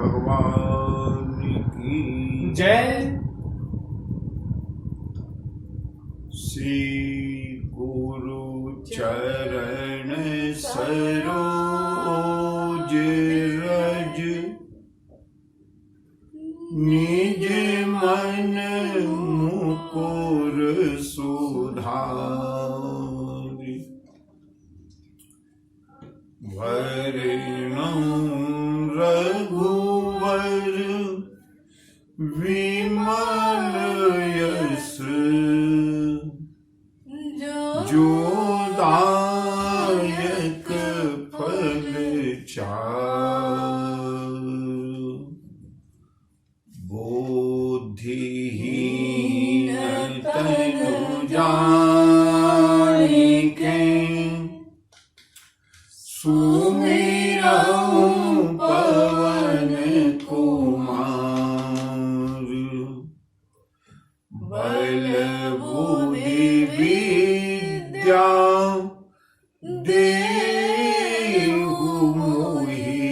भगवान की जय। श्री गुरु चरण सरोज रज निज मन मुकुर सुधारि वरणं रघुवर विमल यश जो दायक फल चारु बुद्धिहीन तनु जानिके सुमिरऊं पवन कुमार बल बुद्धि विद्या देहु मोहि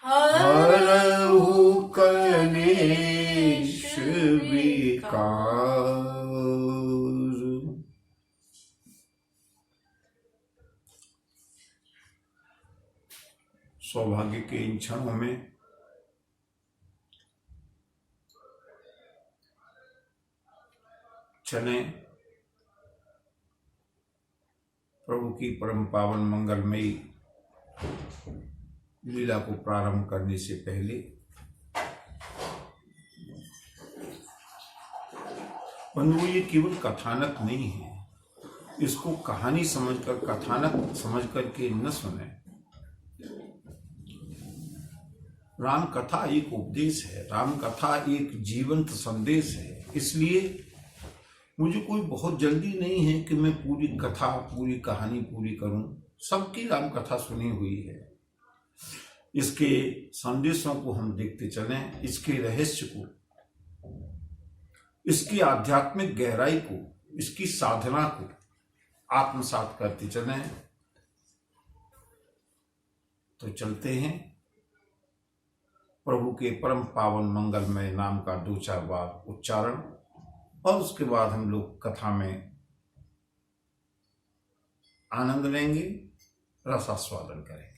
हरहु कलेश विकार। सौभाग्य के इन क्षणों में चले प्रभु की परम पावन मंगलमयी लीला को प्रारंभ करने से पहले बंधुओं, ये केवल कथानक नहीं है। इसको कहानी समझकर, कथानक समझकर के न सुने। राम कथा एक उपदेश है, राम कथा एक जीवंत संदेश है। इसलिए मुझे कोई बहुत जल्दी नहीं है कि मैं पूरी कथा, पूरी कहानी पूरी करूं। सबकी राम कथा सुनी हुई है। इसके संदेशों को हम देखते चलें, इसके रहस्य को, इसकी आध्यात्मिक गहराई को, इसकी साधना को आत्मसात करते चलें। तो चलते हैं प्रभु के परम पावन मंगलमय नाम का दो चार बार उच्चारण, और उसके बाद हम लोग कथा में आनंद लेंगे, रसास्वादन करेंगे।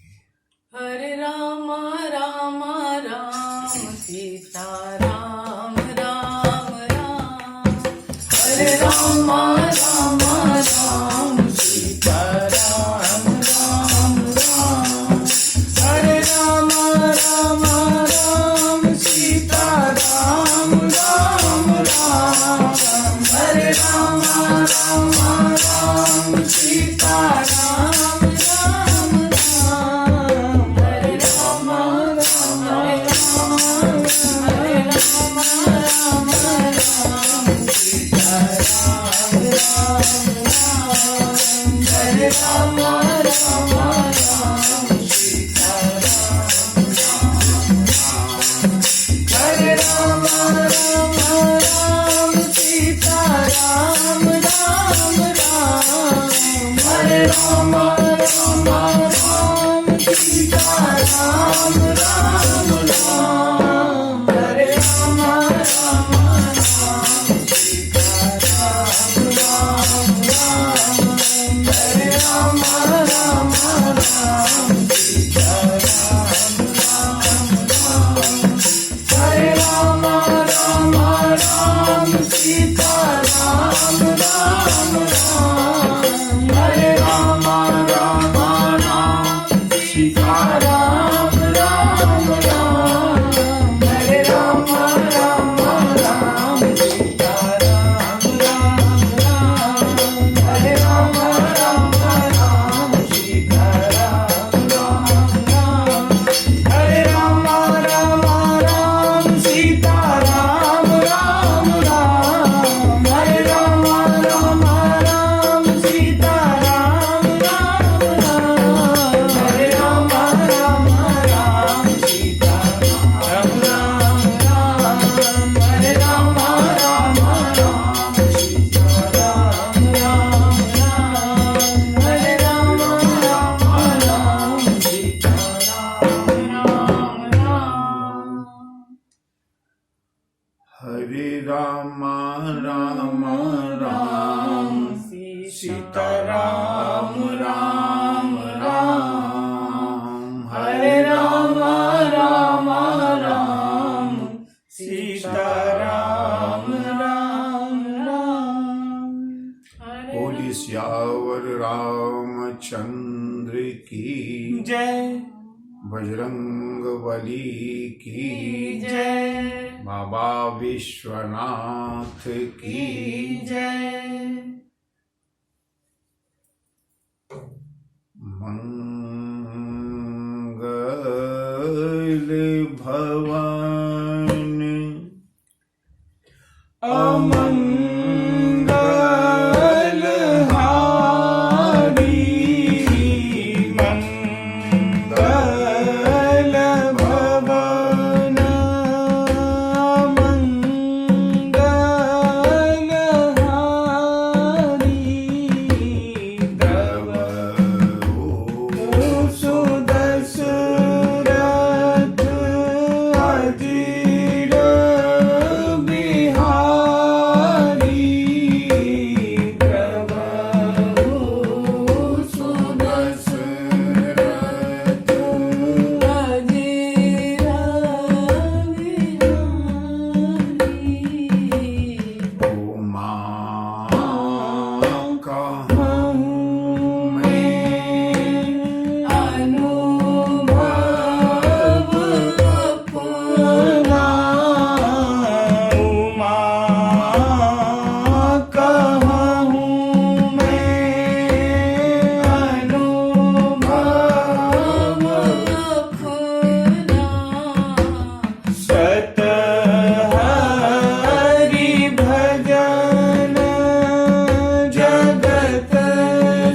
हरे राम राम राम सीता राम राम राम, हरे राम राम राम सीता राम राम राम, हरे राम राम राम सीता राम राम राम, हरे राम राम राम सीता राम राम राम, हरे राम राम राम, हरे राम राम राम सीता राम राम राम, हरे राम राम राम सीता राम राम राम, हरे राम राम राम सीता राम राम राम, हरे राम राम राम सीता राम राम राम, हरे राम राम राम सीता राम राम राम, हरे राम राम राम सीता राम राम राम, हरे राम राम राम सीता राम राम राम, हरे राम राम राम सीता राम राम राम। रामचंद्र की जय, बजरंग बली की जय, बाबा विश्वनाथ की जय। मंगल भवन अमंगल हारी, मंगल भवन मंगल हारी, सुदशरथ अजीर बिहारी, प्रभु सुदशरथ अजीर बिहारी। उमा कहूँ मैं अनुभव अपना, उमा कहूँ मैं अनुभव अपना। सत हरि भजन जगत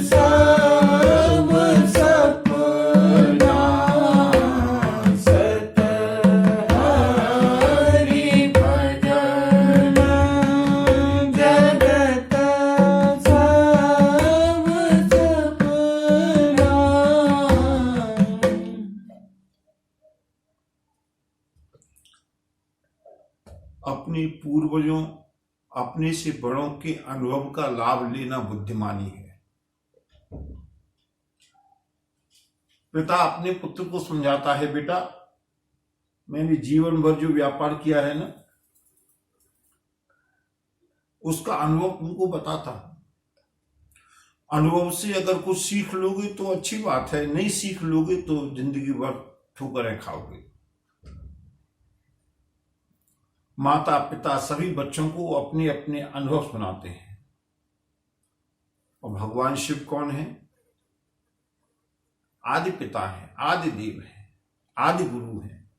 सब सपना, सत हरि भजन जगत सब सपना। अपने पूर्वजों, अपने से बड़ों के अनुभव का लाभ लेना बुद्धिमानी है। पिता अपने पुत्र को समझाता है, बेटा मैंने जीवन भर जो व्यापार किया है ना, उसका अनुभव तुमको बताता हूं। अनुभव से अगर कुछ सीख लोगे तो अच्छी बात है, नहीं सीख लोगे तो जिंदगी भर ठोकरें खाओगे। माता पिता सभी बच्चों को अपने अपने अनुभव सुनाते हैं। और भगवान शिव कौन है? आदि पिता है, आदि देव है, आदि गुरु है।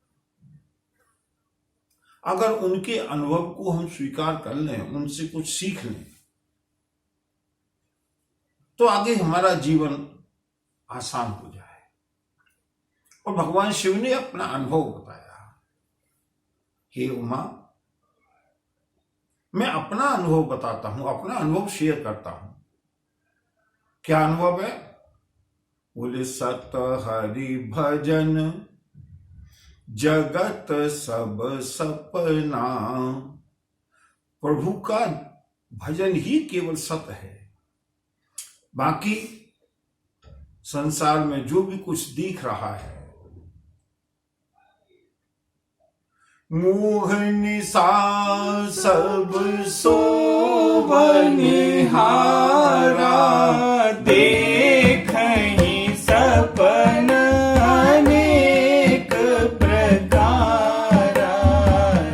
अगर उनके अनुभव को हम स्वीकार कर लें, उनसे कुछ सीख लें, तो आगे हमारा जीवन आसान हो जाए। और भगवान शिव ने अपना अनुभव बताया, हे उमा मैं अपना अनुभव बताता हूं, अपना अनुभव शेयर करता हूं। क्या अनुभव है? बोले सत हरि भजन जगत सब सपना। प्रभु का भजन ही केवल सत्य है, बाकी संसार में जो भी कुछ दिख रहा है, मोहन सा सब शोभनिहारा, देखहि सपन अनेक प्रकारा।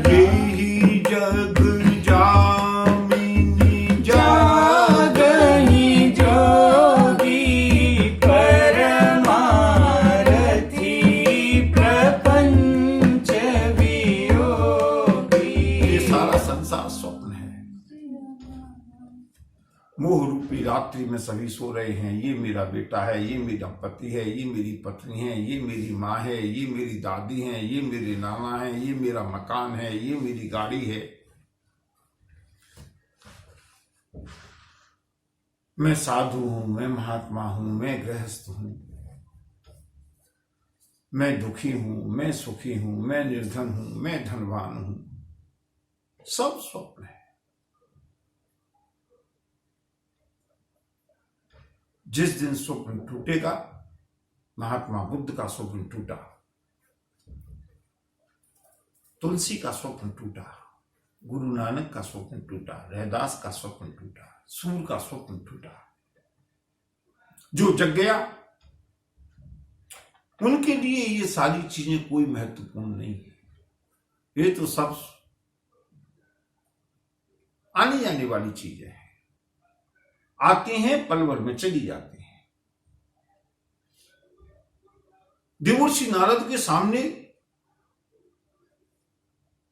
यही जग जामिनी जागहि जोगी परमारथी, प्रपंच ये सारा संसार स्वप्न है। मोह रूपी रात्रि में सभी सो रहे हैं। ये मेरा बेटा है, ये मेरा पति है, ये मेरी पत्नी है, ये मेरी माँ है, ये मेरी दादी है, ये मेरे नाना है, ये मेरा मकान है, ये मेरी गाड़ी है। मैं साधु हूं, मैं महात्मा हूं, मैं गृहस्थ हूं, मैं दुखी हूं, मैं सुखी हूं, मैं निर्धन हूं, मैं धनवान हूं। सब स्वप्न है। जिस दिन स्वप्न टूटेगा, महात्मा बुद्ध का स्वप्न टूटा, तुलसी का स्वप्न टूटा, गुरु नानक का स्वप्न टूटा, रैदास का स्वप्न टूटा, सूर का स्वप्न टूटा। जो जग गया, उनके लिए ये सारी चीजें कोई महत्वपूर्ण नहीं है। ये तो सब आने जाने वाली चीजें हैं, आते हैं पल भर में चली जाती हैं। देवर्षि नारद के सामने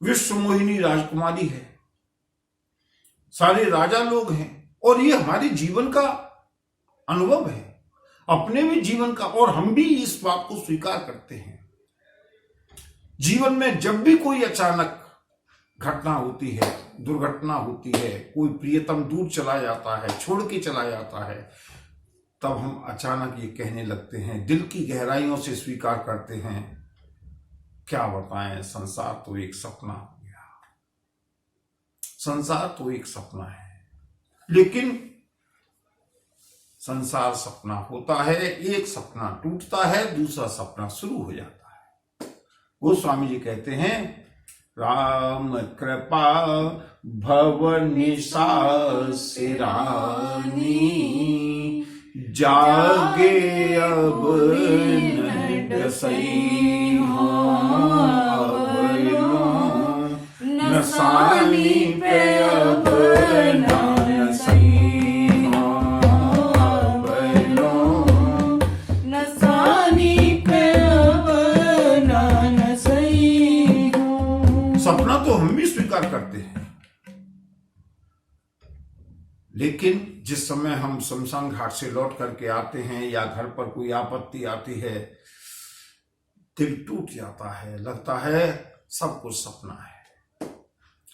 विश्व मोहिनी राजकुमारी है, सारे राजा लोग हैं, और ये हमारे जीवन का अनुभव है, अपने भी जीवन का, और हम भी इस बात को स्वीकार करते हैं। जीवन में जब भी कोई अचानक घटना होती है, दुर्घटना होती है, कोई प्रियतम दूर चला जाता है, छोड़ के चला जाता है, तब हम अचानक ये कहने लगते हैं, दिल की गहराइयों से स्वीकार करते हैं, क्या बताएं, संसार तो एक सपना हो गया, संसार तो एक सपना है। लेकिन संसार सपना होता है, एक सपना टूटता है, दूसरा सपना शुरू हो जाता है। गोस्वामी जी कहते हैं, राम कृपा भवनिशा सिरानी, जागे अब नडसई नसानी पे अब नसई नसानी पे अब नसई। सपना तो हम भी स्वीकार करते हैं, लेकिन जिस समय हम शमशान घाट से लौट करके आते हैं या घर पर कोई आपत्ति आती है, दिल टूट जाता है, लगता है सब कुछ सपना है।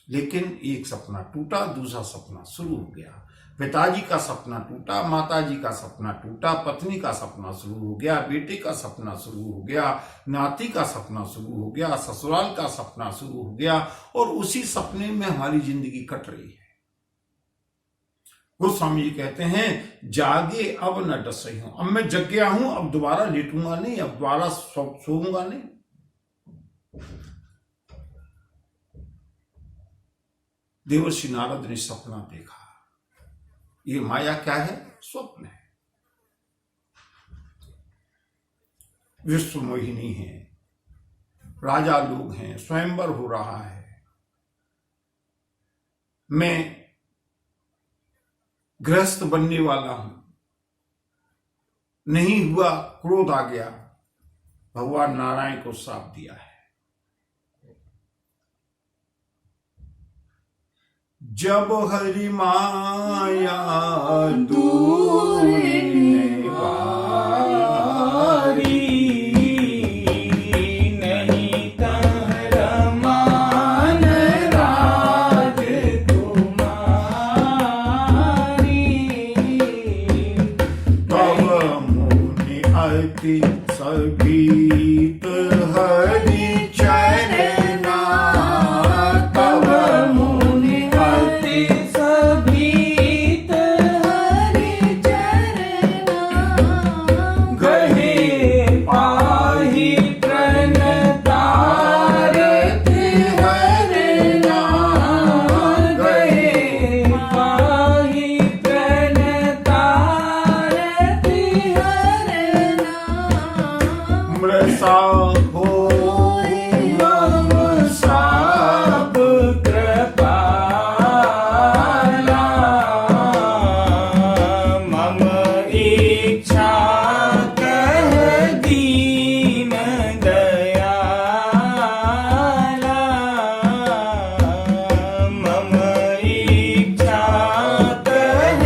लेकिन एक सपना टूटा, दूसरा सपना शुरू हो गया। पिताजी का सपना टूटा, माताजी का सपना टूटा, पत्नी का सपना शुरू हो गया, बेटे का सपना शुरू हो गया, नाती का सपना शुरू हो गया, ससुराल का सपना शुरू हो गया, और उसी सपने में हमारी जिंदगी कट रही है। गोस्वामी जी कहते हैं, जागे अब न डसई हूं, अब मैं जग गया हूं, अब दोबारा लेटूंगा नहीं, अब दोबारा सोऊंगा नहीं। देवर्षि नारद ने सपना देखा। ये माया क्या है? स्वप्न है, विश्व मोहिनी है, राजा लोग हैं, स्वयंवर हो रहा है, मैं गृहस्थ बनने वाला हूं, नहीं हुआ, क्रोध आ गया, भगवान नारायण को श्राप दिया है। जब हरि माया दूर वारी, नहीं तर मान राज तुम्हारी, तब मुनि अति सभीत हरि चरना, तब मुनि अति सभीत हरि चरना, गहे पाहि प्रणतारत हरना, गहे पाहि प्रणतारत हरना, मृषा हो मम साप कृपाला, मम इच्छा कह दीन दयाला, मम इच्छा कह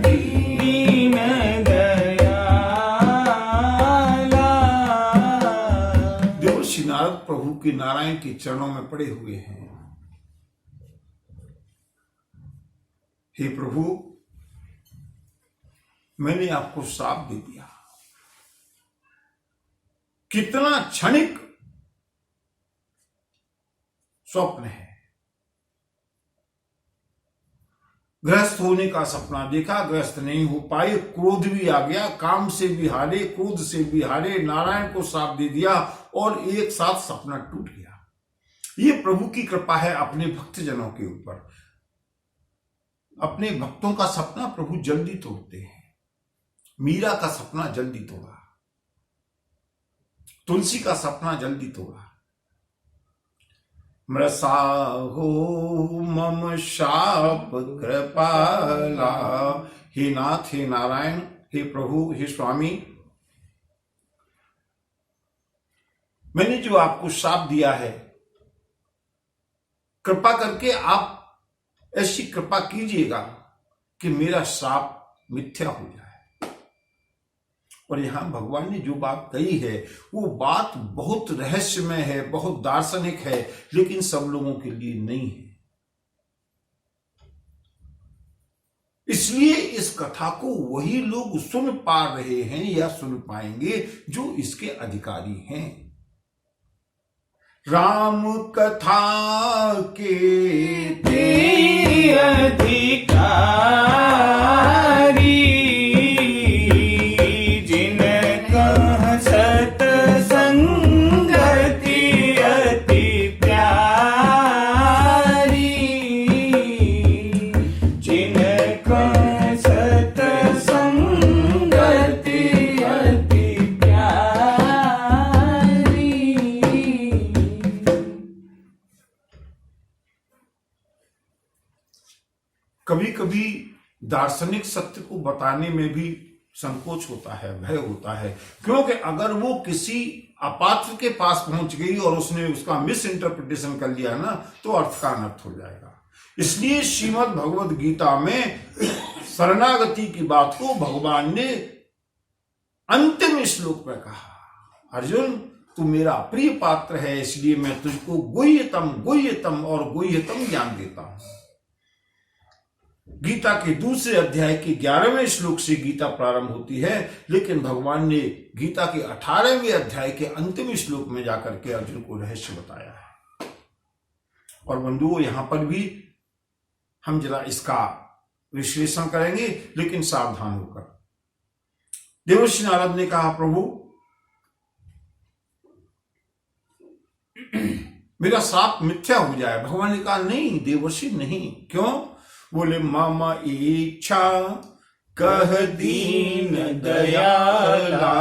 दीन दयाला। देवर्षि नारद प्रभु के नारायण के चरणों में पड़े हुए हैं। हे प्रभु, मैंने आपको श्राप दे दिया। कितना क्षणिक स्वप्न है। गृहस्थ होने का सपना देखा, गृहस्थ नहीं हो पाए, क्रोध भी आ गया, काम से भी हारे, क्रोध से भी हारे, नारायण को श्राप दे दिया, और एक साथ सपना टूट गया। ये प्रभु की कृपा है अपने भक्तजनों के ऊपर। अपने भक्तों का सपना प्रभु जल्दी तोड़ते हैं। मीरा का सपना जल्दी तोड़ा, तुलसी का सपना जल्दी तोड़ा। मृषा हो मम शाप कृपाला, हे नाथ, हे नारायण, हे प्रभु, हे स्वामी, मैंने जो आपको शाप दिया है, कृपा करके आप ऐसी कृपा कीजिएगा कि मेरा शाप मिथ्या हो जाए। और यहां भगवान ने जो बात कही है वो बात बहुत रहस्यमय है, बहुत दार्शनिक है, लेकिन सब लोगों के लिए नहीं है। इसलिए इस कथा को वही लोग सुन पा रहे हैं या सुन पाएंगे जो इसके अधिकारी हैं। राम कथा के अधिकारी, जिन कह सत्संगति अति प्यारी, जिन कह सत्संगति अति प्यारी। कभी कभी दार्शनिक सत्य को बताने में भी संकोच होता है, भय होता है, क्योंकि अगर वो किसी अपात्र के पास पहुंच गई और उसने उसका मिस इंटरप्रिटेशन कर लिया ना, तो अर्थ का अनर्थ हो जाएगा। इसलिए श्रीमद् भगवद गीता में शरणागति की बात को भगवान ने अंतिम श्लोक में कहा, अर्जुन तू मेरा प्रिय पात्र है, इसलिए मैं तुझको गुह्यतम और गुह्यतम ज्ञान देता हूं। गीता के दूसरे अध्याय के 11वें श्लोक से गीता प्रारंभ होती है, लेकिन भगवान ने गीता के 18वें अध्याय के अंतिम श्लोक में जाकर के अर्जुन को रहस्य बताया है। और बंधुओं, यहां पर भी हम जरा इसका विश्लेषण करेंगे, लेकिन सावधान होकर। देवर्षि नारद ने कहा, प्रभु मेरा श्राप मिथ्या हो जाए। भगवान ने कहा, नहीं देवर्षि नहीं। क्यों? बोले, मम इच्छा कह दीन दयाला,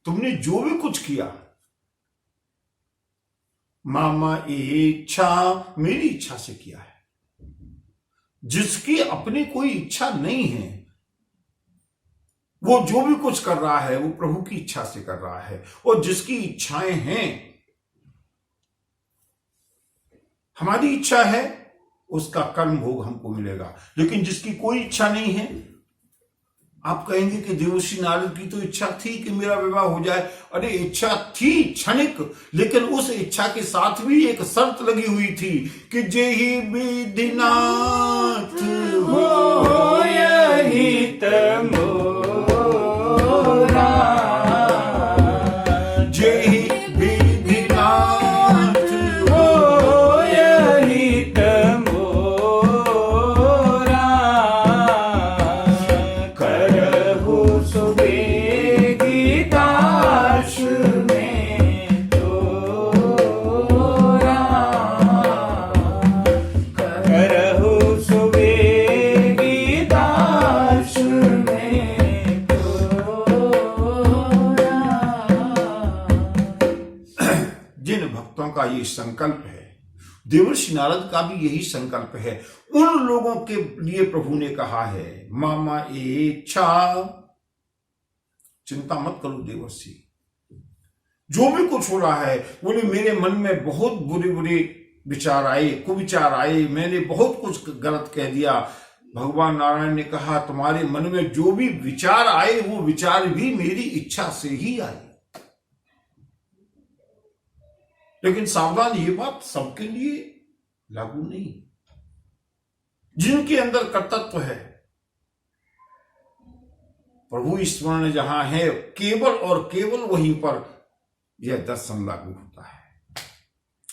तुमने जो भी कुछ किया, मम इच्छा मेरी इच्छा से किया है। जिसकी अपनी कोई इच्छा नहीं है, वो जो भी कुछ कर रहा है वो प्रभु की इच्छा से कर रहा है। और जिसकी इच्छाएं हैं, हमारी इच्छा है, उसका कर्म भोग हमको मिलेगा। लेकिन जिसकी कोई इच्छा नहीं है, आप कहेंगे कि देवर्षि नारद की तो इच्छा थी कि मेरा विवाह हो जाए। अरे इच्छा थी क्षणिक, लेकिन उस इच्छा के साथ भी एक शर्त लगी हुई थी कि जेहि विधिनाथ हो हित मोरा, जेहि विधिनाथ हो हित मोरा, करहु सुबेगी दास में तोरा, करहु सुबेगी दास में तोरा। जिन भक्तों का ये संकल्प है, देवर्षि नारद का भी यही संकल्प है, उन लोगों के लिए प्रभु ने कहा है, मामा इच्छा, चिंता मत करो देवर्षि, जो भी कुछ हो रहा है। बोले मेरे मन में बहुत बुरे बुरे विचार आए, कुविचार आए, मैंने बहुत कुछ गलत कह दिया। भगवान नारायण ने कहा, तुम्हारे मन में जो भी विचार आए वो विचार भी मेरी इच्छा से ही आए। लेकिन सावधान, ये बात सबके लिए लागू नहीं। जिनके अंदर कर्तृत्व है, प्रभु स्मरण जहां है, केवल और केवल वहीं पर यह दर्शन लागू होता है।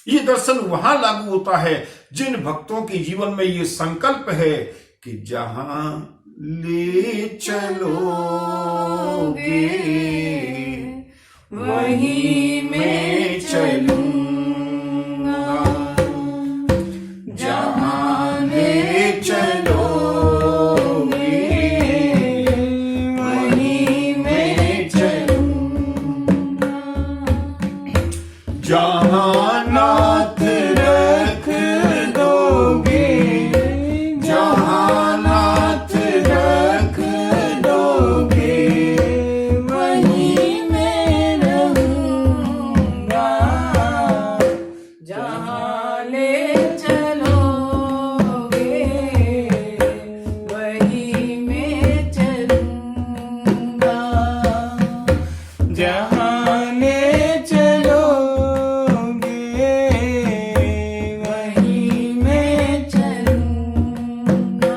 ये दर्शन वहां लागू होता है जिन भक्तों के जीवन में ये संकल्प है कि जहां ले चलोगे वहीं मैं चलूंगा, जहां ले चलोगे जहाँ ले चलोगे वहीं मैं चलूँगा।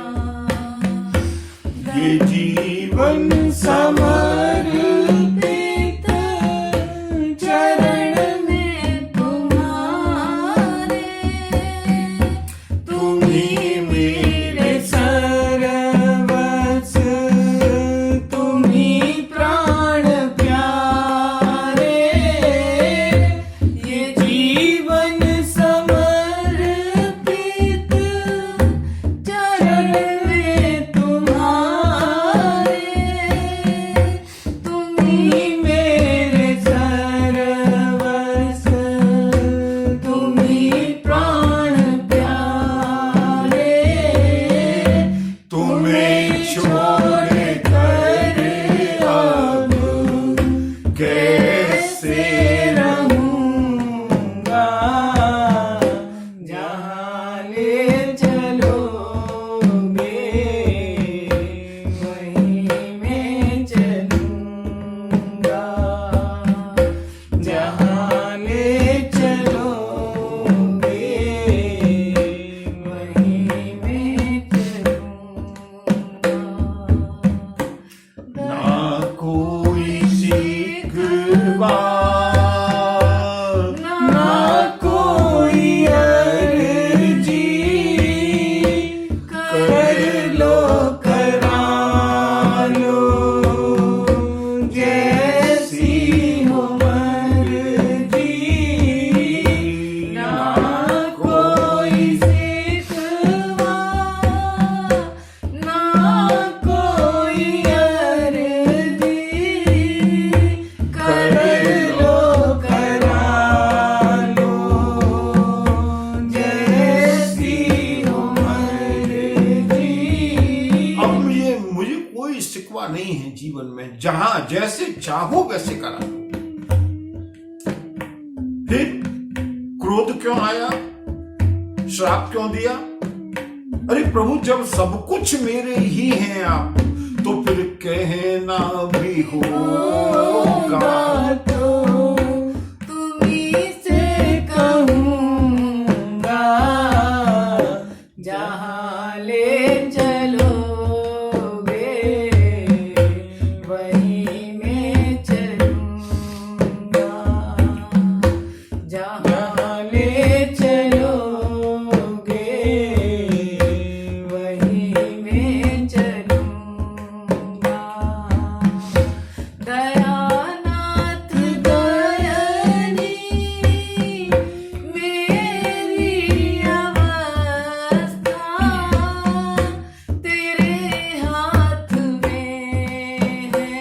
ये जीवन समर्पित चरण में तुम्हारे, तुम ही मेरे सर्वस्व, तुम ही प्राण प्यारे। ये जीवन समर्पित चरण में तुम्हारे, तुम ही मेरे सर्वस्व, तुम ही प्राण प्यारे। तुम्हें छोड़ कर अब कैसे रहूँगा। जहाँ ले चलोगे वहीं मैं चलूँगा। जहाँ ले चलोगे वहीं मैं चलूँगा। ना कोई शिकवा, ना कोई अर्जी, कर लो करा लो जैसी हो मर्जी। ना कोई शिकवा, ना कोई अर्जी, कर लो करा लो जैसी हो मर्जी। अब मुझे कोई शिकवा नहीं है जीवन में, जहां जैसे चाहो वैसे करा लो। फिर क्रोध क्यों आया, श्राप क्यों दिया? अरे प्रभु, जब सब कुछ मेरे ही हैं आप, तो फिर कहना भी होगा। तो तुम्हीं से कहूँगा। जहाँ ले चलोगे वहीं मैं चलूँगा। जहाँ ले चलोगे वहीं मैं चलूँगा। दयानाथ दयानी मेरी अवस्था तेरे हाथ में है।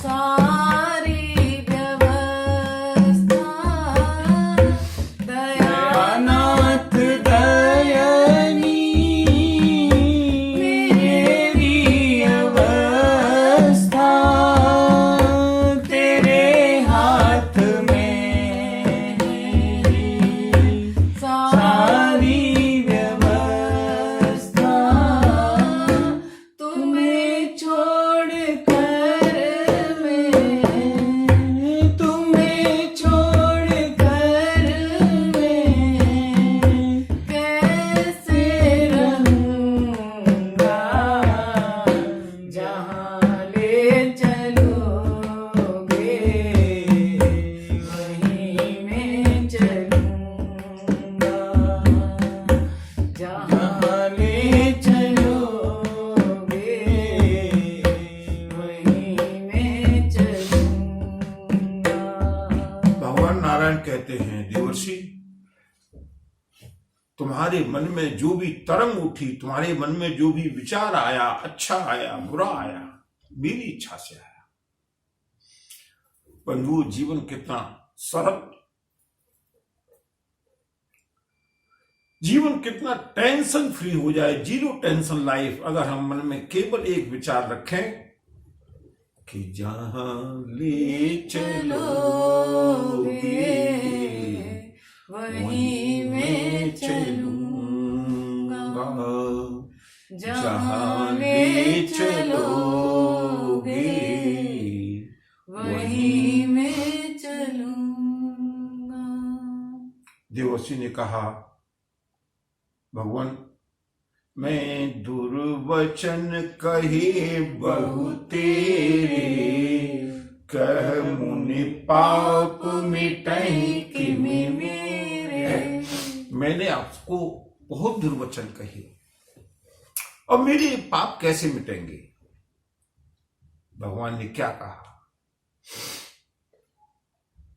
सारी व्यवस्था दयानाथ दयानी मेरी अवस्था तेरे हाथ में है। सारी व्यवस्था तुम्हें छोड़ कर मैं, तुम्हें छोड़ कर मैं कैसे रहूँगा। जहाँ ले चलोगे वहीं मैं चलूँगा। जहाँ ले चलोगे वहीं मैं चलूँगा। भगवान नारायण कहते हैं, देवर्षि, तुम्हारे मन में जो भी तरंग उठी, तुम्हारे मन में जो भी विचार आया, अच्छा आया बुरा आया, मेरी इच्छा से आया। पर वो जीवन कितना सरल, जीवन कितना टेंशन फ्री हो जाए, जीरो टेंशन लाइफ, अगर हम मन में केवल एक विचार रखें कि जहां ले चलोगे वहीं मैं चलूँगा। जहाँ ले चलोगे वहीं मैं चलूंगा। देवर्षि ने कहा, भगवान मैं दुर्वचन कहे बहु तेरे, कह मुनि पाप मिटहि किमि मेरे। मैंने आपको बहुत दुर्वचन कहे, और मेरे पाप कैसे मिटेंगे? भगवान ने क्या कहा?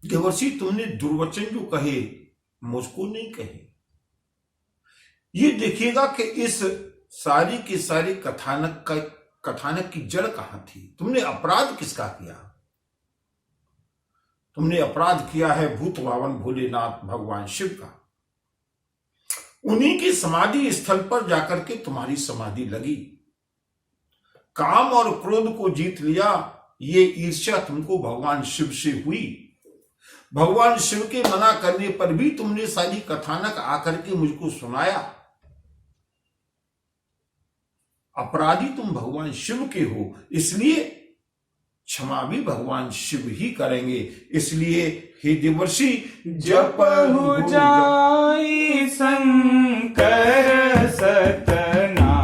देवर्षि तुमने दुर्वचन जो कहे मुझको नहीं कहे। ये देखिएगा कि इस सारी की सारी कथानक की जड़ कहां थी। तुमने अपराध किसका किया? तुमने अपराध किया है भूत भावन भोलेनाथ भगवान शिव का। उन्हीं की समाधि स्थल पर जाकर के तुम्हारी समाधि लगी। काम और क्रोध को जीत लिया। ये ईर्ष्या तुमको भगवान शिव से हुई। भगवान शिव के मना करने पर भी तुमने सारी कथानक आकर के मुझको सुनाया। अपराधी तुम भगवान शिव के हो, इसलिए क्षमा भी भगवान शिव ही करेंगे। इसलिए हे देवर्षि जप हो जाई शंकर सतनामा,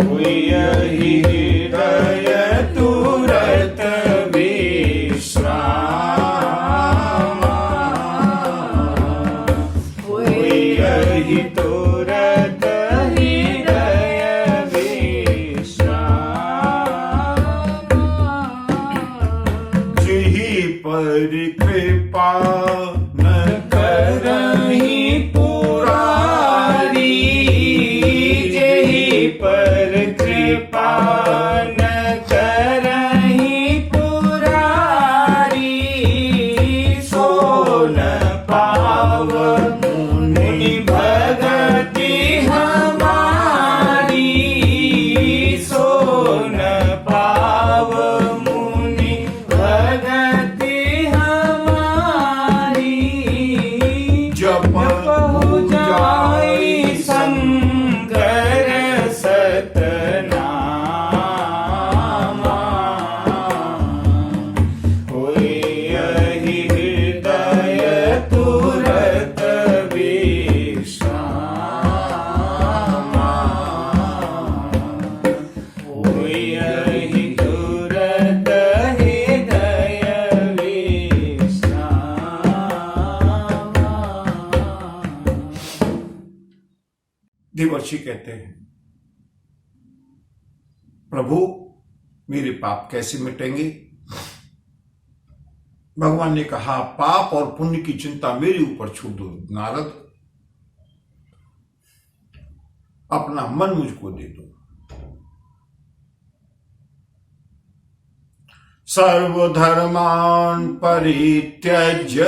होई हृदय तुरत विश्राम, होई तुरत पर कृपा न करहि पुरारी, जेहि पर कृपा न करहि पुरारी, सो न पाव मुनि भगति हमारी, सो न पाव मुनि भगति जप हो जाई शंकर सतनामा, होई हृदय तुरत विश्राम, होई तुरत हृदय विश्राम। देवर्षि कहते हैं, प्रभु मेरे पाप कैसे मिटेंगे? भगवान ने कहा, पाप और पुण्य की चिंता मेरे ऊपर छोड़ दो नारद, अपना मन मुझको दे दो। सर्वधर्मान् परित्यज्य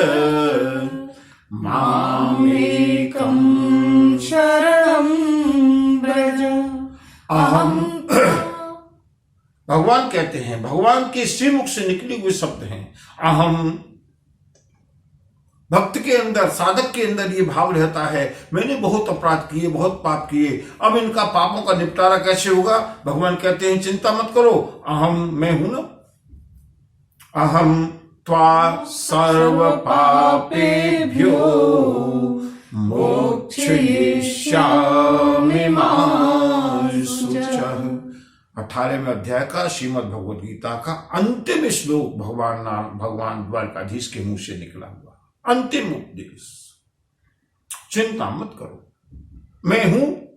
मामेकं शरणं व्रज। अहम। भगवान कहते हैं, भगवान के श्रीमुख से निकले हुए शब्द हैं। अहम। भक्त के अंदर, साधक के अंदर ये भाव रहता है, मैंने बहुत अपराध किए, बहुत पाप किए, अब इनका पापों का निपटारा कैसे होगा? भगवान कहते हैं, चिंता मत करो, अहम मैं हूं ना। अहम त्वा सर्व पापेभ्यो मोक्षयिष्यामि मा शुचः। 18वें अध्याय का श्रीमद् भगवद गीता का अंतिम श्लोक भगवान द्वारकाधीश के मुंह से निकला हुआ अंतिम उपदेश। चिंता मत करो, मैं हूं।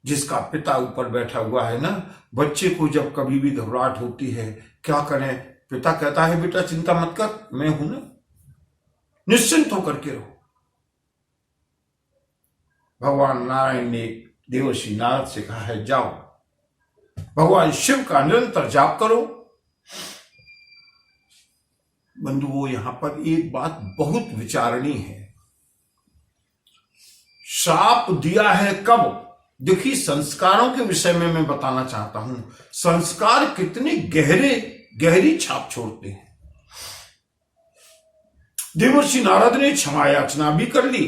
जिसका पिता ऊपर बैठा हुआ है ना, बच्चे को जब कभी भी घबराहट होती है, क्या करें? पिता कहता है, बेटा चिंता मत कर, मैं हूं ना, निश्चिंत होकर के रहो। भगवान नारायण ने देवर्षि नारद से कहा है, जाओ भगवान शिव का निरंतर जाप करो। बंधुओं, यहां पर एक बात बहुत विचारणीय है। श्राप दिया है कब? देखिए, संस्कारों के विषय में मैं बताना चाहता हूं। संस्कार कितने गहरी छाप छोड़ते हैं। देवर्षि नारद ने क्षमा याचना भी कर ली।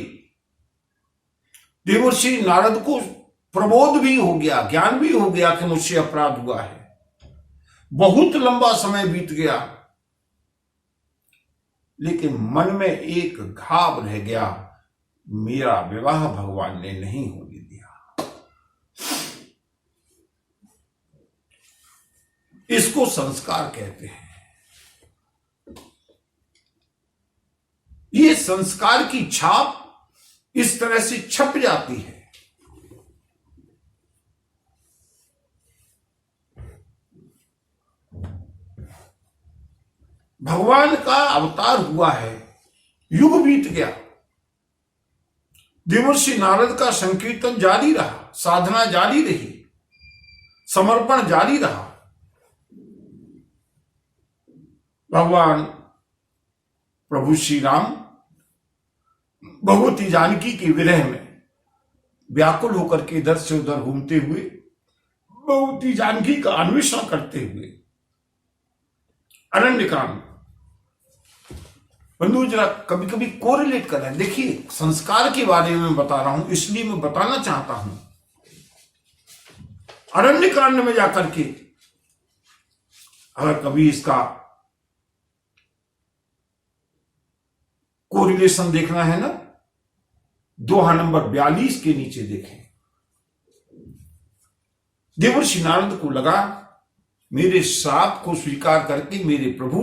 देवर्षि नारद को प्रबोध भी हो गया, ज्ञान भी हो गया कि मुझसे अपराध हुआ है। बहुत लंबा समय बीत गया, लेकिन मन में एक घाव रह गया, मेरा विवाह भगवान ने नहीं होने दिया। इसको संस्कार कहते हैं। ये संस्कार की छाप इस तरह से छप जाती है। भगवान का अवतार हुआ है, युग बीत गया, देवर्षि नारद का संकीर्तन जारी रहा, साधना जारी रही, समर्पण जारी रहा। भगवान प्रभु श्री राम भगवती जानकी के विरह में व्याकुल होकर के इधर से उधर घूमते हुए, भगवती जानकी का अन्वेषण करते हुए अरण्यकांड। बंधु जरा कभी कभी कोरिलेट कर रहे हैं। देखिए, संस्कार के बारे में बता रहा हूं, इसलिए मैं बताना चाहता हूं। अरण्यकांड में जाकर के अगर कभी इसका कोरिलेशन देखना है ना, दोहा नंबर 42 के नीचे देखें। देवर्षि नारद को लगा मेरे श्राप को स्वीकार करके मेरे प्रभु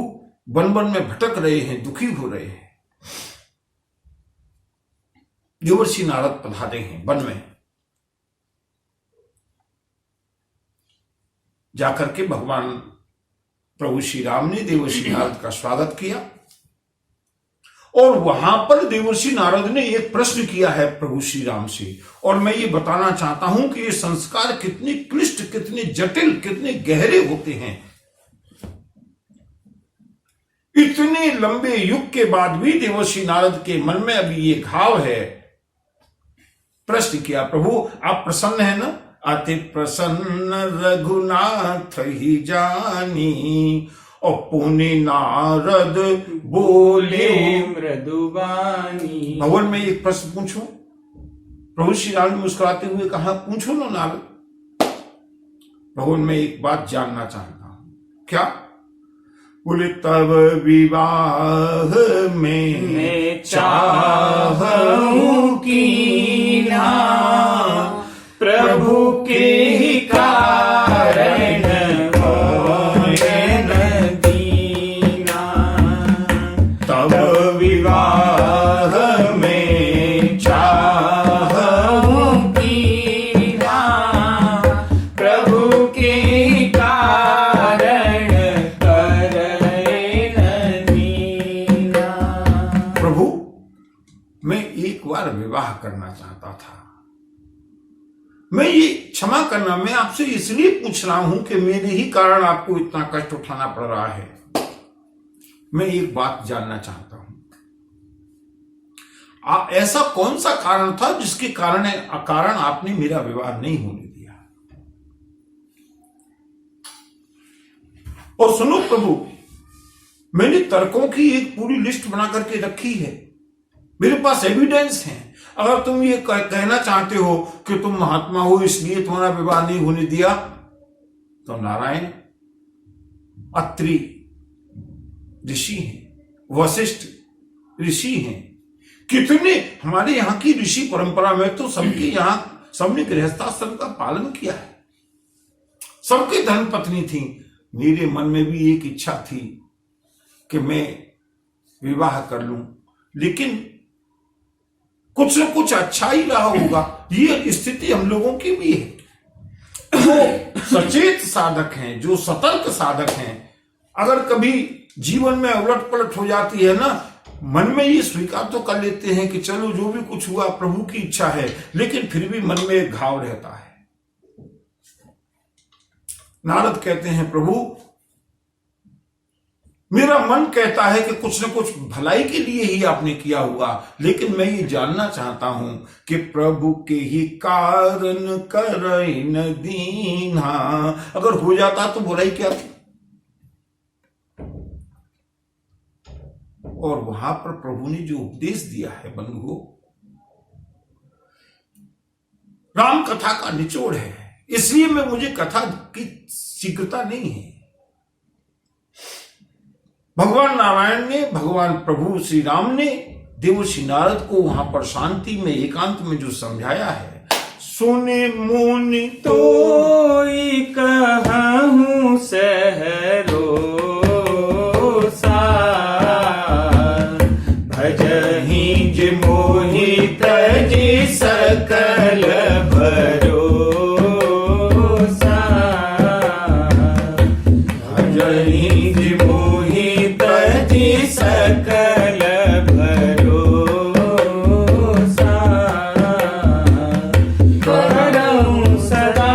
वन वन में भटक रहे हैं, दुखी हो रहे हैं। देवर्षि नारद पधारे हैं वन में। जाकर के भगवान प्रभु श्री राम ने देवर्षि नारद का स्वागत किया, और वहां पर देवर्षि नारद ने एक प्रश्न किया है प्रभु श्री राम से। और मैं ये बताना चाहता हूं कि ये संस्कार कितने क्लिष्ट, कितने जटिल, कितने गहरे होते हैं। इतने लंबे युग के बाद भी देवर्षि नारद के मन में अभी ये घाव है। प्रश्न किया, प्रभु आप प्रसन्न है ना? अति प्रसन्न रघुनाथ ही जानी, और पुनि नारद बोले मृदुबानी। भगवान मैं एक प्रश्न पूछूं? प्रभु श्री राम ने मुस्कुराते हुए कहा, पूछो ना नारद। भगवान मैं एक बात जानना चाहता हूं। क्या? बोले तब विवाह में चाहूं कीना, प्रभु के ही कारण होए दीना। तब विवाह में चाहूं कीना, प्रभु के ही कारण करे दीना। प्रभु मैं एक बार विवाह करना चाहता था। मैं ये क्षमा करना, मैं आपसे इसलिए पूछ रहा हूं कि मेरे ही कारण आपको इतना कष्ट उठाना पड़ रहा है। मैं एक बात जानना चाहता हूं, ऐसा कौन सा कारण था जिसके कारण आपने मेरा विवाह नहीं होने दिया? और सुनो प्रभु, मैंने तर्कों की एक पूरी लिस्ट बना करके रखी है, मेरे पास एविडेंस है। अगर तुम ये कहना चाहते हो कि तुम महात्मा हो इसलिए तुम्हारा विवाह नहीं होने दिया, तो नारायण अत्रि ऋषि हैं, वशिष्ठ ऋषि हैं, कितने हमारे यहाँ की ऋषि परंपरा में तो सबके यहाँ सबने गृहस्थाश्रम का पालन किया है, सबकी धर्मपत्नी थी। मेरे मन में भी एक इच्छा थी कि मैं विवाह कर लूं, लेकिन कुछ न कुछ अच्छा ही रहा होगा। ये स्थिति हम लोगों की भी है। जो सचेत साधक हैं, जो सतर्क साधक हैं, अगर कभी जीवन में उलट पलट हो जाती है ना, मन में ये स्वीकार तो कर लेते हैं कि चलो जो भी कुछ हुआ प्रभु की इच्छा है, लेकिन फिर भी मन में एक घाव रहता है। नारद कहते हैं, प्रभु मेरा मन कहता है कि कुछ न कुछ भलाई के लिए ही आपने किया हुआ, लेकिन मैं ये जानना चाहता हूं कि प्रभु के ही कारण करई न दीन्हा। अगर हो जाता तो बुराई क्या थी? और वहां पर प्रभु ने जो उपदेश दिया है बंधुओं, राम कथा का निचोड़ है, इसलिए मुझे कथा की शीघ्रता नहीं है। भगवान नारायण ने, भगवान प्रभु श्री राम ने देवर्षि नारद को वहां पर शांति में, एकांत में जो समझाया है, सुने मुनि तो कहूँ सहरो भजहि जे मोहि तजि सकल भरोसा। भजहि जे मोहि तजि सकल भरोसा। करऊँ सदा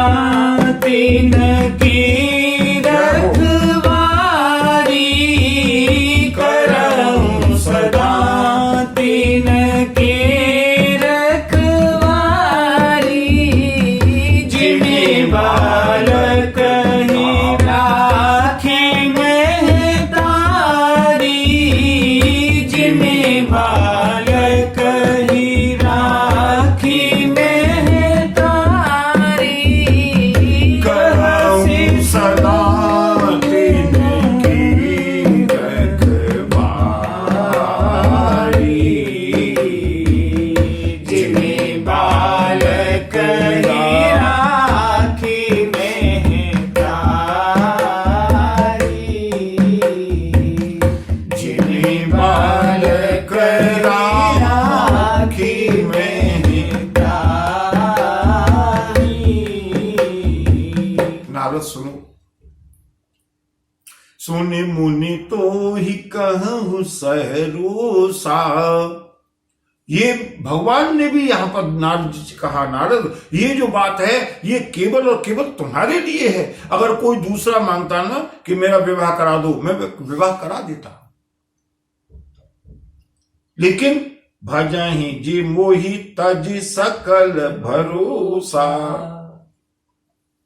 तिनकी रखवारी। करऊँ सदा तिनकी रखवारी। जिन्हें बालक ही राखे महतारी। जिन्हें बालक ही राखी महतारी। करऊँ सदा तिनकी रखवारी। जिन्हें बालक ही राखी महतारी। जिन्हें बालक राखी नारद सुनो, सुने मुनि तो ही कहूँ सहरोसा। ये भगवान ने भी यहां पर नारद जी से कहा, नारद ये जो बात है ये केवल और केवल तुम्हारे लिए है। अगर कोई दूसरा मांगता ना कि मेरा विवाह करा दो, मैं विवाह करा देता, लेकिन भजहि जी मोहि तजि सकल भरोसा।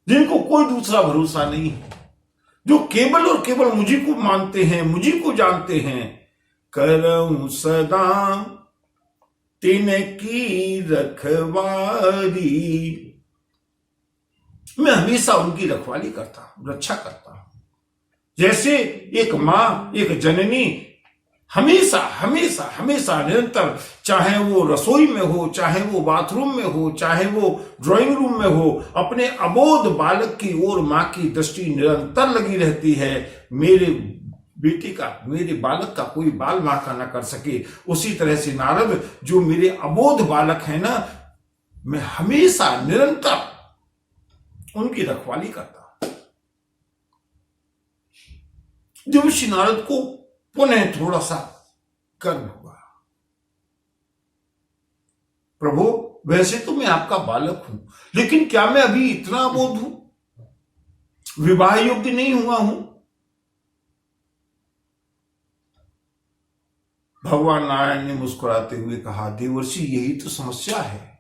जिनको कोई दूसरा भरोसा नहीं है, जो केवल और केवल मुझी को मानते हैं, मुझी को जानते हैं। करऊँ सदा तिनकी रखवारी। मैं हमेशा उनकी रखवाली करता हूं, रक्षा करता हूं। जैसे एक मां, एक जननी हमेशा हमेशा हमेशा निरंतर, चाहे वो रसोई में हो, चाहे वो बाथरूम में हो, चाहे वो ड्राइंग रूम में हो, अपने अबोध बालक की ओर मां की दृष्टि निरंतर लगी रहती है। मेरे बेटी का, मेरे बालक का कोई बाल मां का ना कर सके, उसी तरह से नारद जो मेरे अबोध बालक है ना, मैं हमेशा निरंतर उनकी रखवाली करता। देवर्षि नारद को पुनः थोड़ा सा गर्व हुआ, प्रभु वैसे तो मैं आपका बालक हूं, लेकिन क्या मैं अभी इतना अबोध हूं, विवाह योग्य नहीं हुआ हूं? भगवान नारायण ने मुस्कुराते हुए कहा, देवर्षि यही तो समस्या है।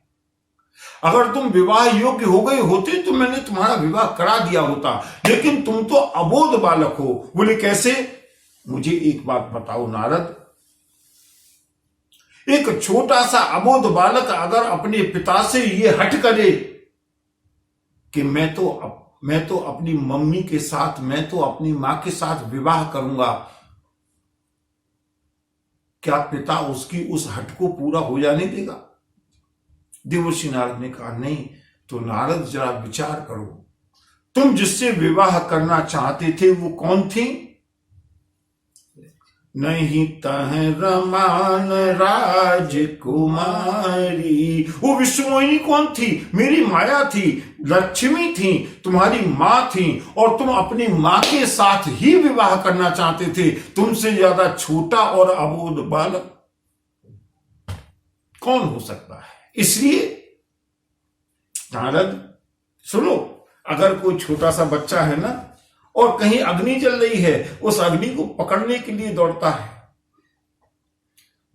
अगर तुम विवाह योग्य हो गए होते तो मैंने तुम्हारा विवाह करा दिया होता, लेकिन तुम तो अबोध बालक हो। बोले कैसे? मुझे एक बात बताओ नारद, एक छोटा सा अबोध बालक अगर अपने पिता से ये हट करे कि मैं तो अपनी मम्मी के साथ, मैं तो अपनी मां के साथ विवाह करूंगा, क्या पिता उसकी उस हट को पूरा हो जाने देगा? देवर्षि नारद ने कहा नहीं। तो नारद जरा विचार करो, तुम जिससे विवाह करना चाहते थे वो कौन थी? नहीं तह रमान राजकुमारी। वो विश्वमोहिनी कौन थी? मेरी माया थी, लक्ष्मी थी, तुम्हारी मां थी, और तुम अपनी मां के साथ ही विवाह करना चाहते थे। तुमसे ज्यादा छोटा और अबोध बालक कौन हो सकता है? इसलिए नारद सुनो, अगर कोई छोटा सा बच्चा है ना और कहीं अग्नि जल रही है, उस अग्नि को पकड़ने के लिए दौड़ता है,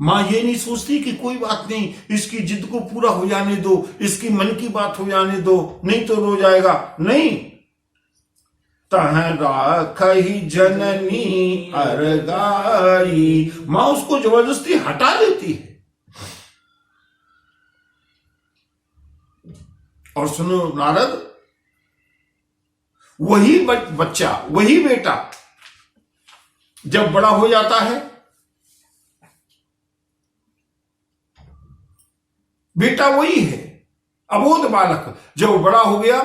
मां ये नहीं सोचती कि कोई बात नहीं, इसकी जिद को पूरा हो जाने दो, इसकी मन की बात हो जाने दो, नहीं तो रो जाएगा। नहीं, तह राखहि जननी अरगाई, मां उसको जबरदस्ती हटा देती है। और सुनो नारद, वही बच्चा, वही बेटा जब बड़ा हो जाता है, बेटा वही है, अबोध बालक, जब वो बड़ा हो गया,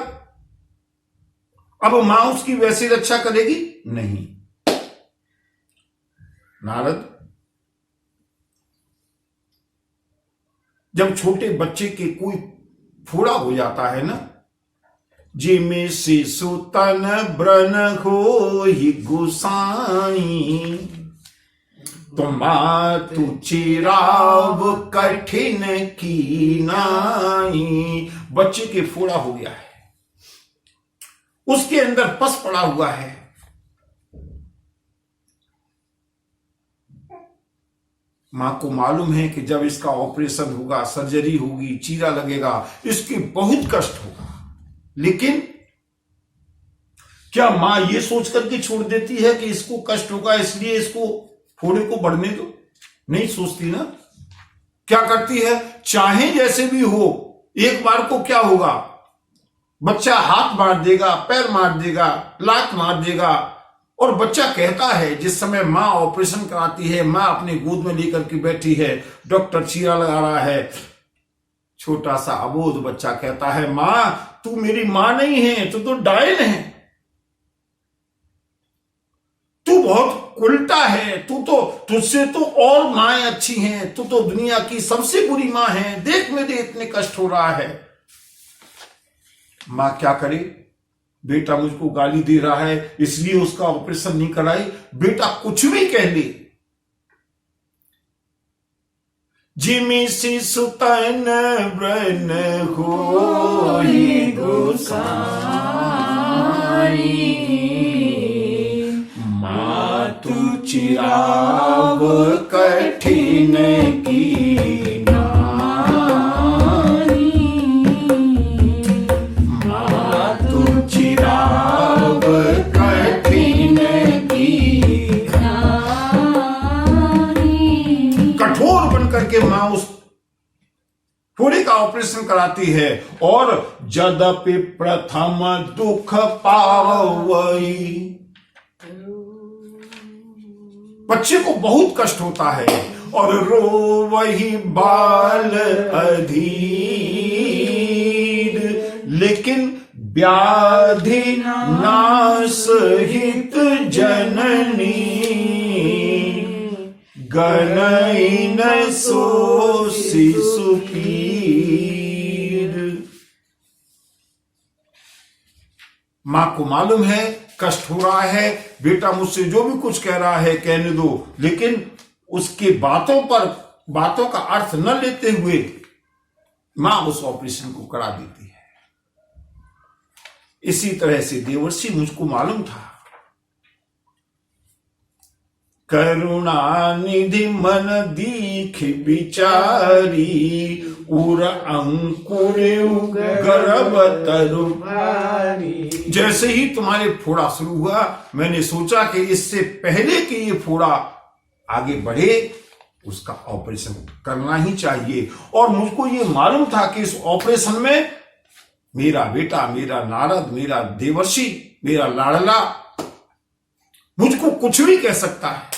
अब मां उसकी वैसी रक्षा करेगी नहीं। नारद, जब छोटे बच्चे के कोई फोड़ा हो जाता है ना, जिमे शिशु तन ब्रन हो ही गुसाई, तो मातु चिराव कठिन की नाई। बच्चे के फोड़ा हो गया है, उसके अंदर पस पड़ा हुआ है, मां को मालूम है कि जब इसका ऑपरेशन होगा, सर्जरी होगी, चीरा लगेगा, इसके बहुत कष्ट होगा, लेकिन क्या मां ये सोच करके छोड़ देती है कि इसको कष्ट होगा इसलिए इसको फोड़े को बढ़ने दो? नहीं सोचती ना। क्या करती है, चाहे जैसे भी हो, एक बार को क्या होगा, बच्चा हाथ मार देगा, पैर मार देगा, लात मार देगा, और बच्चा कहता है, जिस समय मां ऑपरेशन कराती है, मां अपने गोद में लेकर के बैठी है, डॉक्टर चीरा लगा रहा है, छोटा सा अबोध बच्चा कहता है, मां तू मेरी मां नहीं है, तू तो डायन है, तू बहुत उल्टा है, तू तो, तुझसे तो और माएं अच्छी हैं, तू तो दुनिया की सबसे बुरी मां है, देख मेरे इतने कष्ट हो रहा है। मां क्या करे, बेटा मुझको गाली दे रहा है इसलिए उसका ऑपरेशन नहीं कराई, बेटा कुछ भी कह ले, जिमी शिशु तन ब्रन होई गुसाई, मातु चिराव कठिन की नाई, मातु चिराव कठिन की नाई। कठोर बन करके मां उस फोड़े का ऑपरेशन कराती है, और जदपि प्रथम दुख पावई, बच्चे को बहुत कष्ट होता है, और रोवहि बाल अधीर, लेकिन व्याधि नाश हित जननी, गनई न सो शिशु पीर। मां को मालूम है कष्ट हो रहा है, बेटा मुझसे जो भी कुछ कह रहा है कहने दो, लेकिन उसके बातों का अर्थ न लेते हुए मां उस ऑपरेशन को करा देती है। इसी तरह से देवर्षि, मुझको मालूम था, करुणा निधि मन दीख बिचारी, उर अंकुर गर्भ तरु भारी। जैसे ही तुम्हारे फोड़ा शुरू हुआ, मैंने सोचा कि इससे पहले कि ये फोड़ा आगे बढ़े, उसका ऑपरेशन करना ही चाहिए। और मुझको ये मालूम था कि इस ऑपरेशन में मेरा बेटा, मेरा नारद, मेरा देवर्षि, मेरा लाडला मुझको कुछ भी कह सकता है।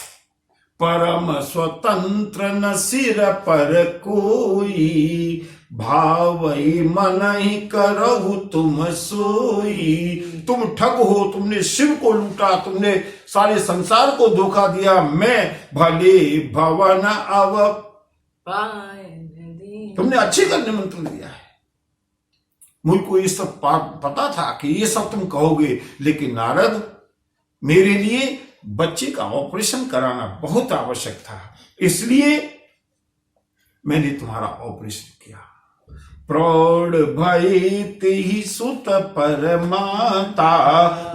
परम स्वतंत्र न सिर पर कोई, भावई मन ही करहु तुम सोई। तुम ठग हो, तुमने शिव को लूटा, तुमने सारे संसार को धोखा दिया, मैं भले भवन अव तुमने अच्छे का निमंत्रण दिया है। मुझको ये सब पता था कि ये सब तुम कहोगे, लेकिन नारद, मेरे लिए बच्चे का ऑपरेशन कराना बहुत आवश्यक था, इसलिए मैंने तुम्हारा ऑपरेशन किया। प्रौढ़ भई ही सुत परमाता।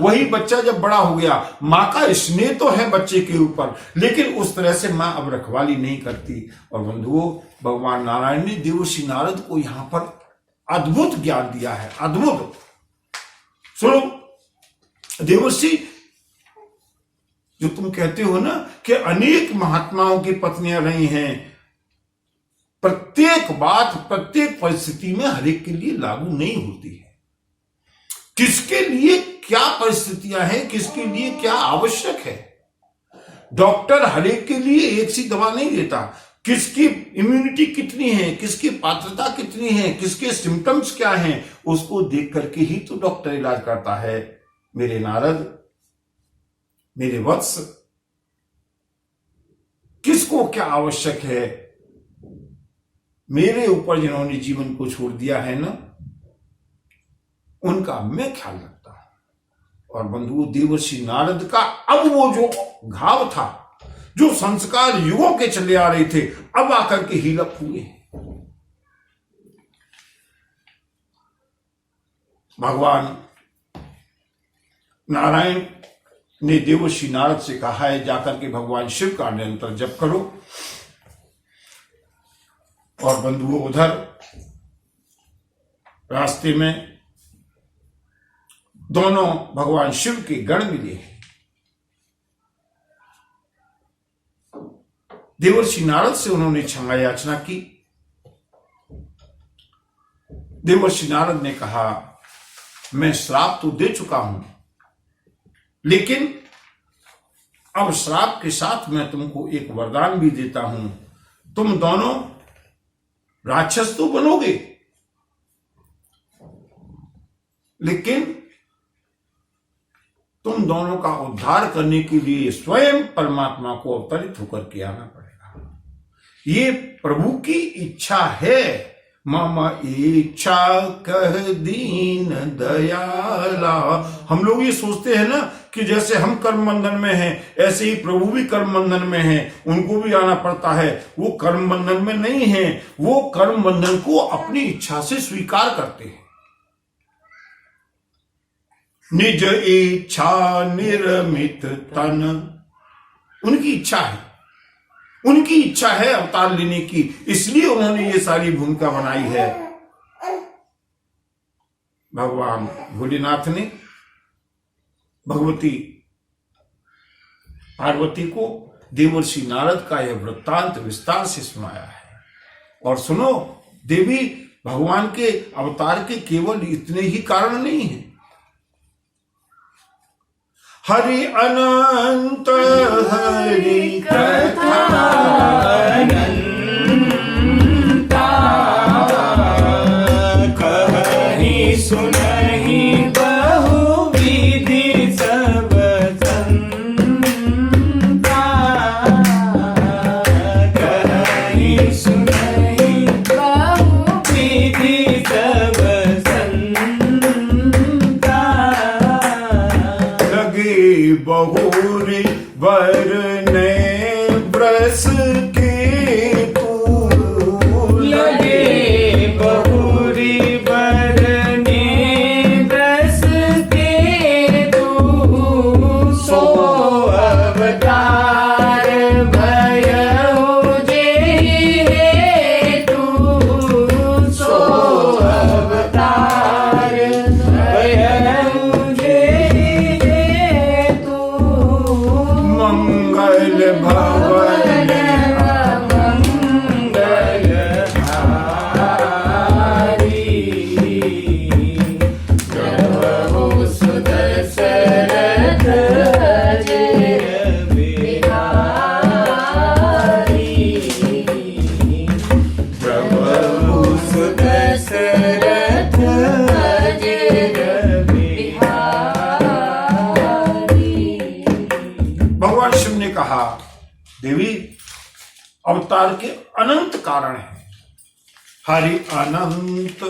वही बच्चा जब बड़ा हो गया, मां का स्नेह तो है बच्चे के ऊपर, लेकिन उस तरह से मां अब रखवाली नहीं करती। और बंधुओं, भगवान नारायण ने देवर्षि नारद को यहां पर अद्भुत ज्ञान दिया है, अद्भुत। सुनो देवर्षि, जो तुम कहते हो ना कि अनेक महात्माओं की पत्नियां रही हैं, प्रत्येक बात प्रत्येक परिस्थिति में हर एक के लिए लागू नहीं होती है। किसके लिए क्या परिस्थितियां हैं, किसके लिए क्या आवश्यक है। डॉक्टर हर एक के लिए एक सी दवा नहीं देता। किसकी इम्यूनिटी कितनी है, किसकी पात्रता कितनी है, किसके सिम्टम्स क्या हैं, उसको देख करके ही तो डॉक्टर इलाज करता है। मेरे नारद, मेरे वत्स, किसको क्या आवश्यक है, मेरे ऊपर जिन्होंने जीवन को छोड़ दिया है ना, उनका मैं ख्याल रखता हूं। और बंधुओं, देवर्षि नारद का अब वो जो घाव था, जो संस्कार युगों के चले आ रहे थे, अब आकर के हीलअप हुए। भगवान नारायण ने देवर्षि नारद से कहा है, जाकर के भगवान शिव का निरंतर जप करो। और बंधुओं, उधर रास्ते में दोनों भगवान शिव के गण मिले हैं। देवर्षि नारद से उन्होंने क्षमा याचना की। देवर्षि नारद ने कहा, मैं श्राप तो दे चुका हूं, लेकिन अब श्राप के साथ मैं तुमको एक वरदान भी देता हूं। तुम दोनों राक्षस तो बनोगे, लेकिन तुम दोनों का उद्धार करने के लिए स्वयं परमात्मा को अवतरित होकर के आना पड़ेगा। ये प्रभु की इच्छा है। मम इच्छा कह दीन दयाला। हम लोग ये सोचते हैं ना कि जैसे हम कर्म बंधन में हैं, ऐसे ही प्रभु भी कर्म बंधन में हैं, उनको भी आना पड़ता है। वो कर्म बंधन में नहीं है, वो कर्म बंधन को अपनी इच्छा से स्वीकार करते हैं। निज इच्छा निर्मित तन, उनकी इच्छा है, उनकी इच्छा है अवतार लेने की, इसलिए उन्होंने ये सारी भूमिका बनाई है। भगवान भोलेनाथ ने भगवती पार्वती को देवर्षि नारद का यह वृत्तांत विस्तार से सुनाया है। और सुनो देवी, भगवान के अवतार के केवल इतने ही कारण नहीं हैं। हरि अनंत हरि कथा अनंता, कहीं सुनहि बहुविधि सब संता, कहीं सुनहि बहुविधि सब संता, बहुरी वरने ब्रस के तू, लगे बहुरी वरने ब्रस के तू, सो अवतार भयउ जेहि हेतु, सो अवतार भयउ जेहि हेतु, मंगल भवन मंगलहारी, प्रभु सुदशरथ अजय बिहारी, प्रभु सुदशरथ अजय बिहारी। भगवान शिव ने कहा, देवी अवतार के अनंत कारण हैं। हरि अनंत,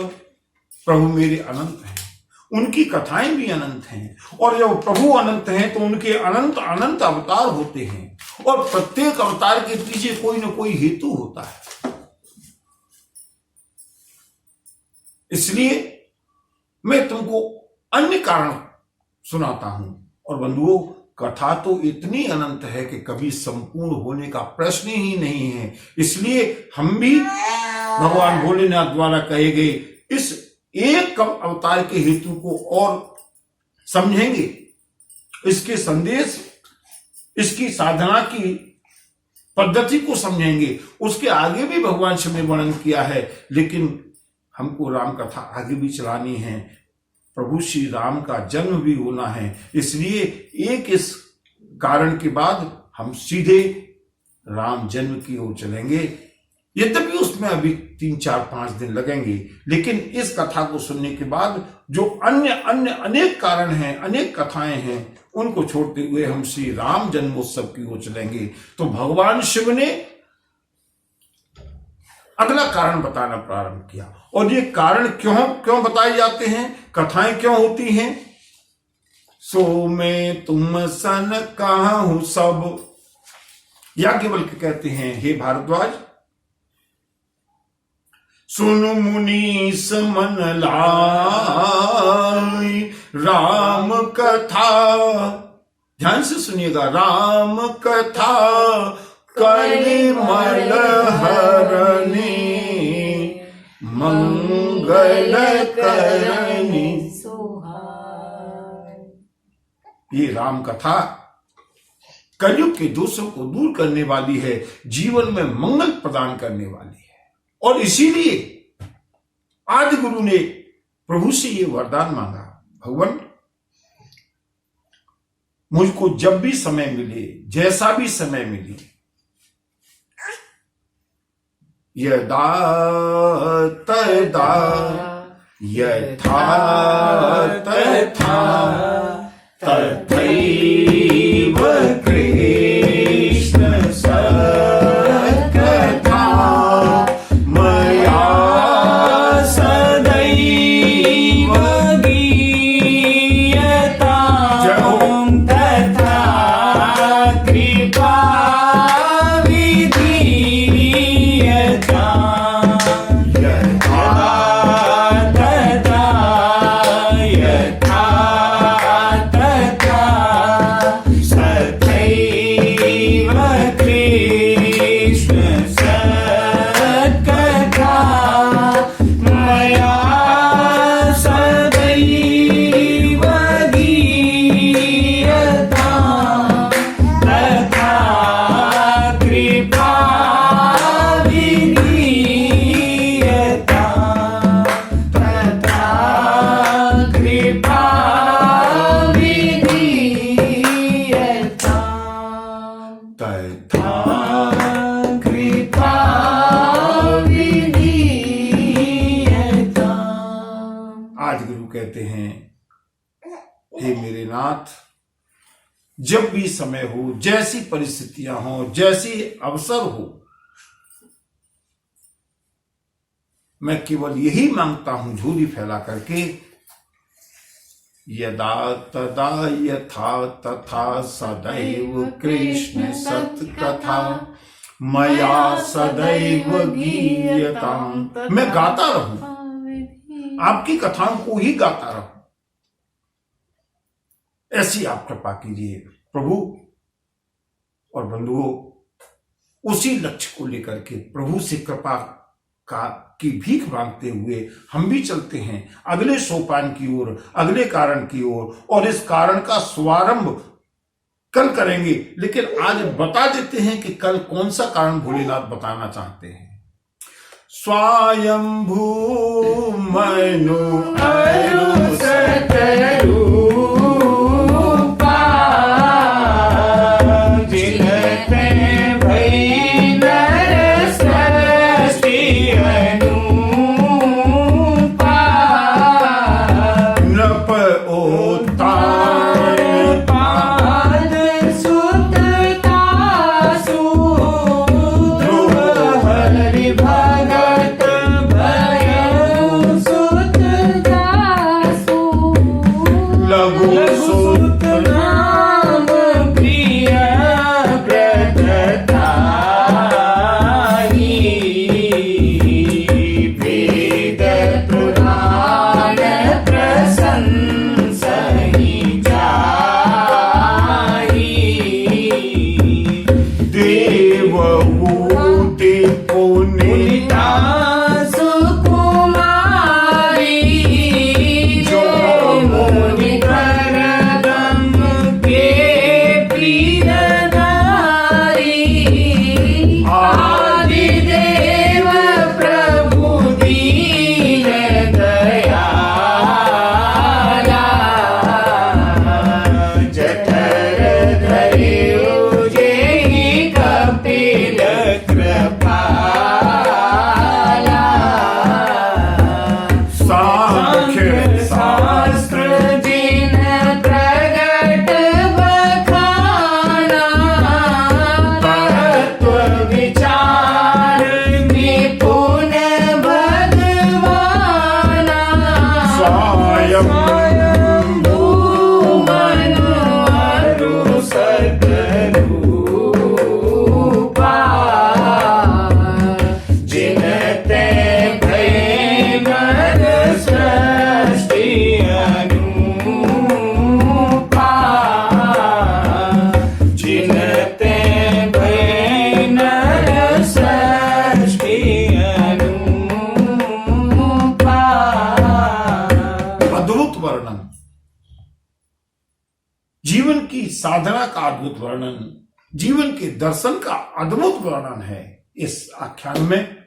प्रभु मेरे अनंत हैं, उनकी कथाएं भी अनंत हैं। और जब प्रभु अनंत हैं तो उनके अनंत अनंत अवतार होते हैं, और प्रत्येक अवतार के पीछे कोई ना कोई हेतु होता है। इसलिए मैं तुमको अन्य कारण सुनाता हूं। और बंधुओं, कथा तो इतनी अनंत है कि कभी संपूर्ण होने का प्रश्न ही नहीं है। इसलिए हम भी भगवान भोलेनाथ द्वारा कहे गए इस एक अवतार के हेतु को और समझेंगे, इसके संदेश, इसकी साधना की पद्धति को समझेंगे। उसके आगे भी भगवान शिव ने वर्णन किया है, लेकिन हमको राम कथा आगे भी चलानी है। प्रभु श्री राम का जन्म भी होना है, इसलिए एक इस कारण के बाद हम सीधे राम जन्म की ओर चलेंगे। यद्यपि उसमें अभी 3, 4, 5 दिन लगेंगे, लेकिन इस कथा को सुनने के बाद जो अन्य अन्य अनेक कारण हैं, अनेक कथाएं हैं, उनको छोड़ते हुए हम श्री राम जन्मोत्सव की ओर चलेंगे। तो भगवान शिव ने अगला कारण बताना प्रारंभ किया। और ये कारण क्यों बताए जाते हैं, कथाएं क्यों होती हैं। सो मैं तुम सन कहूं सब, याज्ञवल्क्य कहते हैं, हे भारद्वाज सुनु मुनीस मन लाई राम कथा। ध्यान से सुनिएगा, राम कथा कलिमल हरणी मंगल करनी। ये राम कथा कलयुग के दोषों को दूर करने वाली है, जीवन में मंगल प्रदान करने वाली है। और इसीलिए आदि गुरु ने प्रभु से ये वरदान मांगा, भगवान मुझको जब भी समय मिले, जैसा भी समय मिले, यदा तदा यथा तथा तथैव कृष्ण सत्कथा मया सदैव गीयतां तथा कृपा विधीयतां यथा तथा यथा सदैव कृष्ण सत्कथा मया सदैव गीयतां तथा कृपा विधीयतां तथा कृपा तथा कृपा विधीयतां। आज गुरु कहते हैं, हे मेरे नाथ, जब भी समय हो, जैसी परिस्थितियां हो, जैसी अवसर हो, मैं केवल यही मांगता हूं झोली फैला करके, यदा तदा यथा तथा सदैव कृष्ण सत्कथा मया सदैव गीयतां। मैं गाता रहूं, आपकी कथाओं को ही गाता रहूं, ऐसी आप कृपा कीजिए प्रभु। और बंधुओं, उसी लक्ष्य को लेकर के प्रभु से कृपा की भीख मांगते हुए हम भी चलते हैं अगले सोपान की ओर, अगले कारण की ओर। और इस कारण का शुभारंभ कल करेंगे, लेकिन आज बता देते हैं कि कल कौन सा कारण भोलेनाथ बताना चाहते हैं। स्वयंभू मनु अरु सतरूपा जिनते भई नर सृष्टि अनुपा नृप ओतार पाद सुततासु ध्रुव हरि भगत लघु सुत नाम प्रिय व्रतताई वेद पुराण प्रशंसहि जाई देवहूति पुनीता सुकुमारी जो मुनि कर जीवन की साधना का अद्भुत वर्णन, जीवन के दर्शन का अद्भुत वर्णन है इस आख्यान में।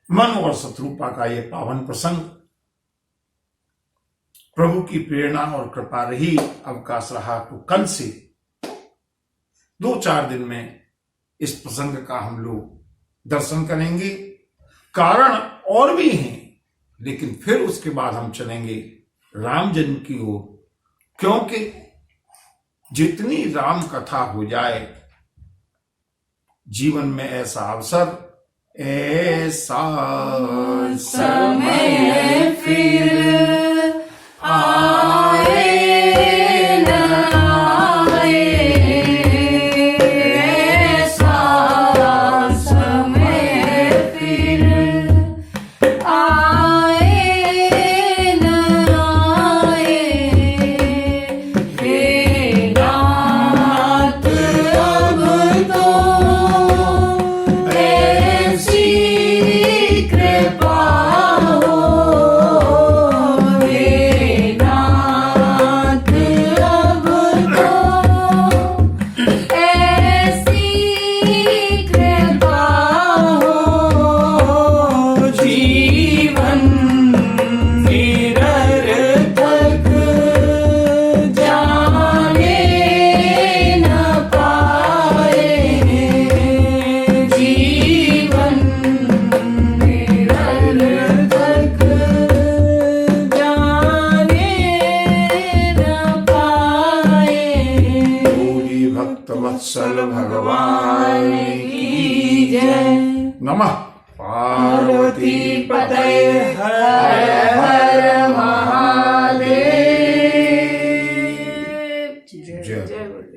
मन और शत्रुपा का यह पावन प्रसंग, प्रभु की प्रेरणा और कृपा रही, अवकाश रहा तो कल से 2-4 दिन में इस प्रसंग का हम लोग दर्शन करेंगे। कारण और भी हैं, लेकिन फिर उसके बाद हम चलेंगे राम जन्म की ओर, क्योंकि जितनी राम कथा हो जाए जीवन में ऐसा अवसर, ऐसा समय फिर आए न आए, ऐसा समय फिर आए न आए, हे नाथ अब तो ऐसी कृपा हो, हे नाथ अब तो ऐसी कृपा हो, जीवन निरर्थक जाने न पाए, जीवन निरर्थक जाने न पाए। पूरी भक्त वत्सल भगवान की जय। नमः पार्वती पतये हर हर महादेव। जय। जय बोलिए।